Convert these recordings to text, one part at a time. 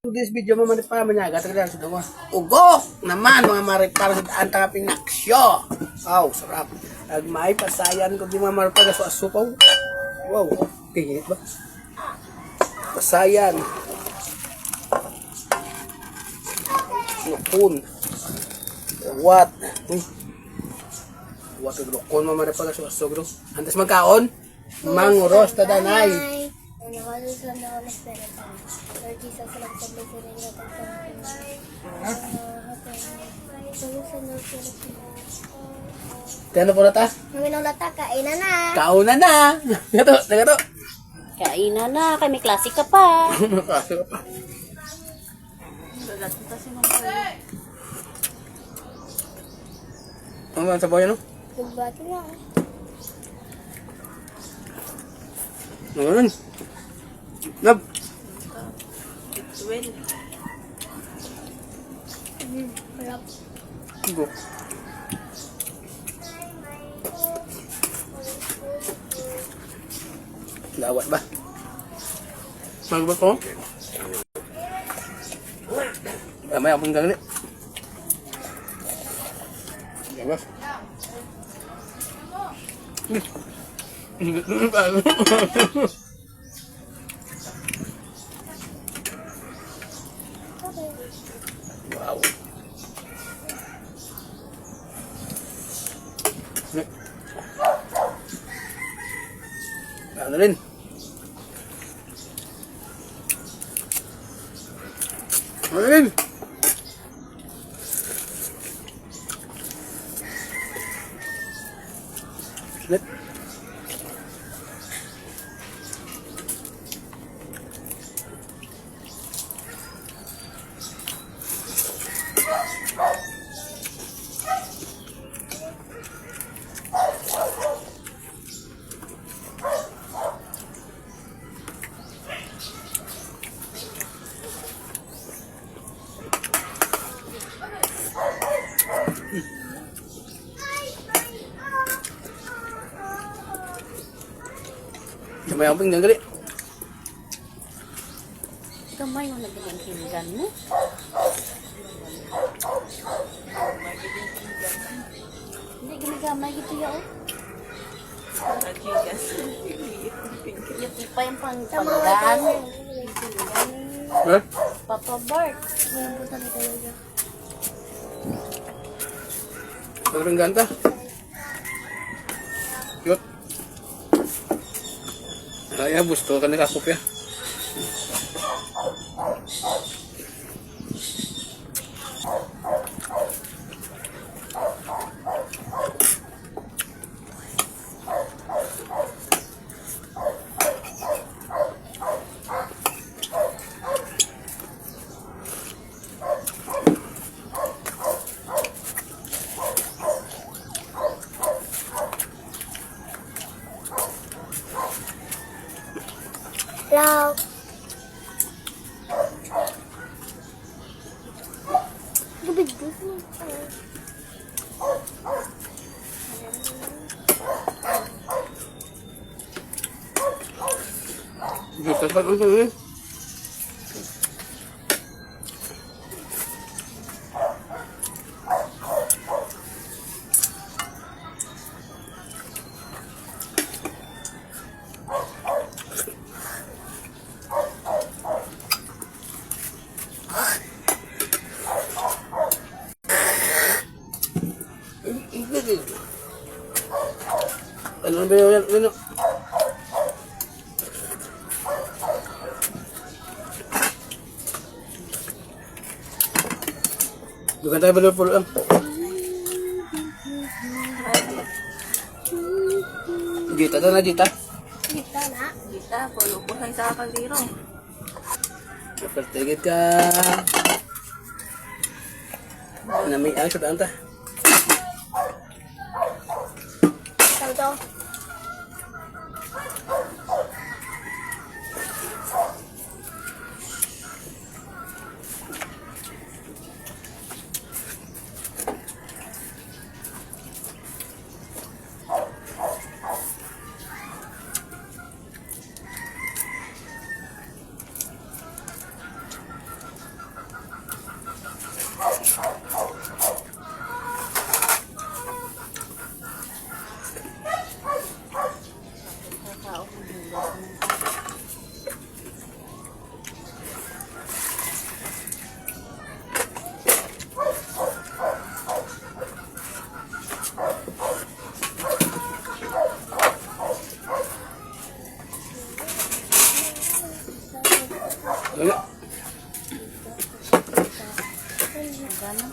This video mo man pa manyaga talaga sa damo. Ugo naman mga mare para sa antaping aksyo. Wow, sarap. Agmay pasayan ko di mga mare para sa asupaw. Wow, tingit ba? Pasayan. Lukon. What? Uy. What lukon mga mare para sa asugro. Antes magkaon? Manguros tadanay. Nakalisan na ako ng pera. Lord Jesus, salamat sa blessing na natin sa mga Kano po na ta? Naminaw na ta, kainan na. Kaunan na. Gato, gato. Kainan na, kay may klase ka pa. Kasi pa. Ano ba sa bayan no? Nagbati na. Ano Nab. Harap. Go. Lawat ba? Magbat ko? May apong gagawin. Gabas. Wow. Ano rin? Ano rin? Let. May apong gagawin. Gamay mo na din hinggan mo. Hindi ginagamay gitu ya oh. Yung pa yung panggan. Eh? Papa Bart. Ngayon po tayo talaga. Pagring ganta. Yut. Ay, gusto ka nakakopya. Love. Gabig gusto mo. Gusto ka ito. Ano ba yun? Ano? Bukan tayo balik pulang. Gita na Gita. Kita na. Kita, puno po sa kaldero. Pertigit ka. Nami ang sa danta. Tanto. Gana.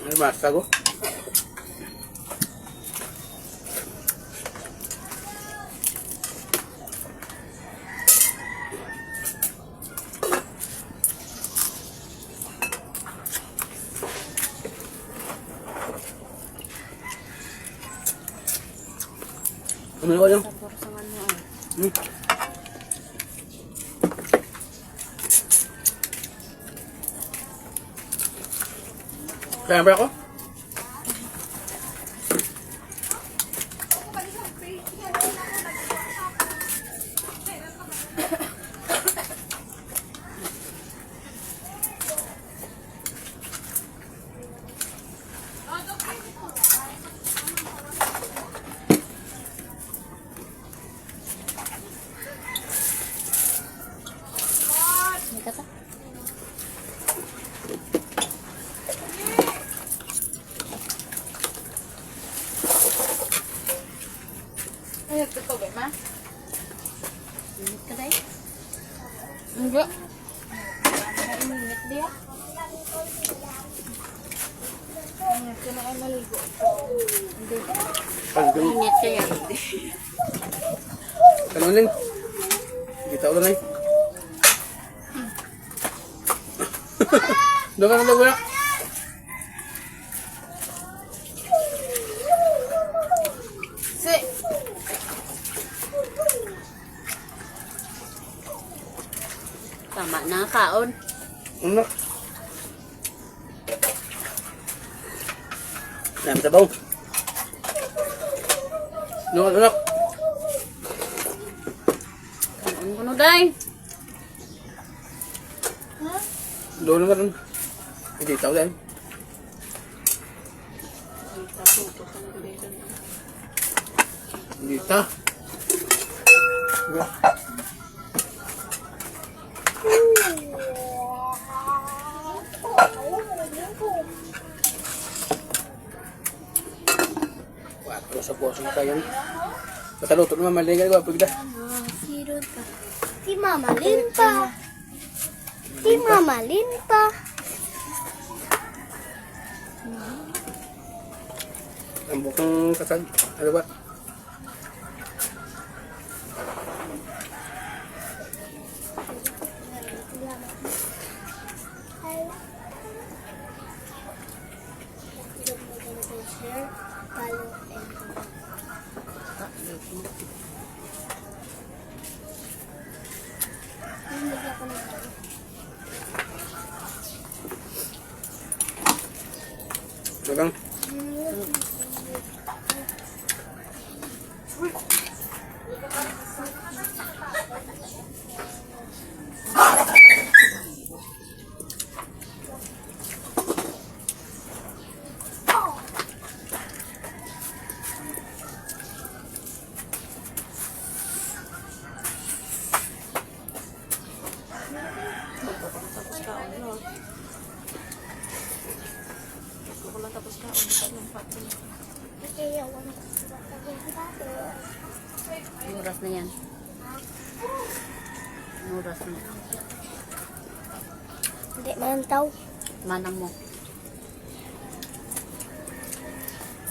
Ano ba? Sago? Ano ko lang? Tapos sa ano Hmm. Kaya ba ako? May kata? Ay, ito ba, ma? Init ka tayo? Hindi. Init dia. Init ka na ay maligo. Hindi. Pagdung. Init kaya. Kanunin. Kita ulan ay. Doon ka na daw wala. Si. Tama na kaon. Ano? Dami sabaw. Doon ka na. Kaon ko no day. Doon ka na. Hindi tao dahil. Hindi ta. Diba? Wato sa puso na tayo. Pataluto naman maligay ko. Pagda. Sirot ka. Di Mama Limpa. Di Mama Limpa. Ang bukang kasag. Ano ba? Share, follow, and Dagang. Tapos kaon no. Ako lang tapos kaon. Basta yung pati. Anong oras na yan? Anong oras na? Hindi mantaw. Manang mo.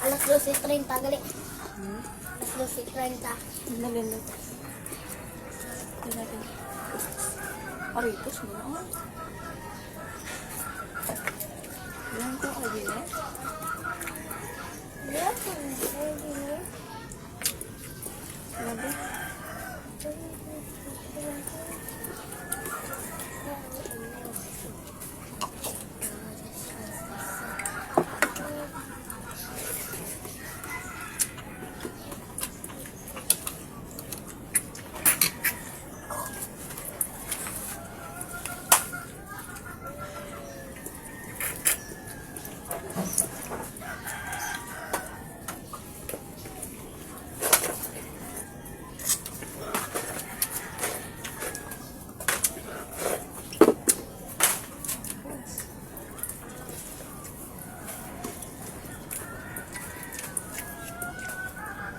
Alas 12:30 gali. Alas 12:30. Nalilot. Tingnan. Aritos mo na. Yan ko ay din. Grabe.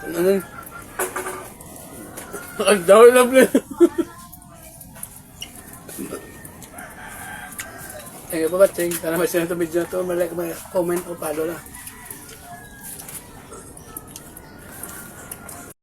Ano? Ang daw lovely. Thank you for watching. Sana may sinunod video na ito. Like, comment o follow na.